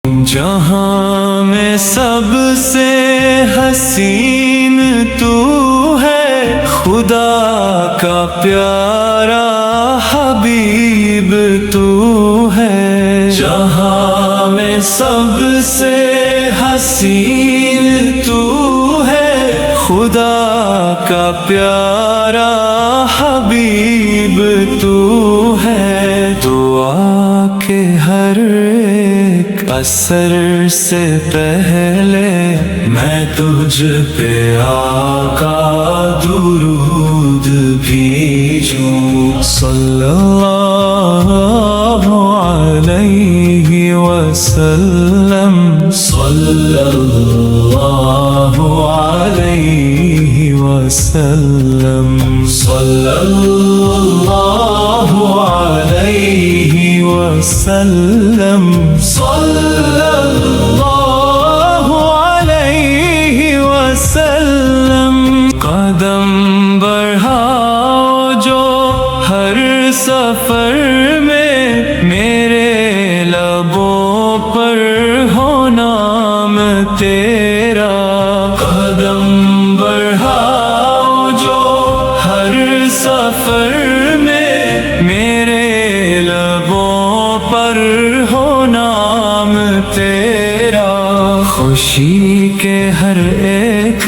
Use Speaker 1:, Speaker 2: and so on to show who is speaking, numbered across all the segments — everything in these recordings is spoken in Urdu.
Speaker 1: جہاں میں سب سے حسین تو ہے، خدا کا پیارا حبیب تو ہے۔ جہاں میں سب سے حسین تو ہے، خدا کا پیارا حبیب تو ہے۔ دعا کے ہر ایک اثر سے پہلے میں تجھ پہ آقا درود بھیجوں۔ صلی اللہ علیہ وسلم، صلی اللہ علیہ وسلم، صلی اللہ علیہ وسلم، صلی اللہ علیہ وسلم۔ قدم بڑھاؤ جو ہر سفر میں، میرے لبوں پر ہو نام تیرا۔ قدم بڑھاؤ جو ہر سفر میں، میرے لبوں پر ہو نام تیرا۔ خوشی کے ہر ایک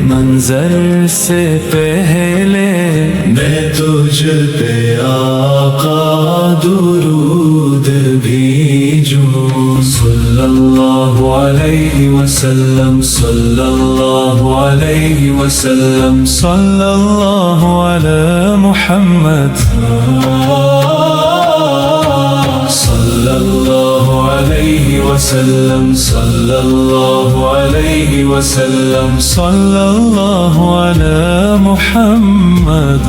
Speaker 1: منظر سے پہلے میں تجھ پہ آقا درود بھیجوں۔ صلی اللہ علیہ وسلم، صلی اللہ علیہ وسلم، صلی اللہ علی محمد، صلی اللہ علیہ وسلم، صلی اللہ علیہ وسلم، صلی اللہ علی محمد۔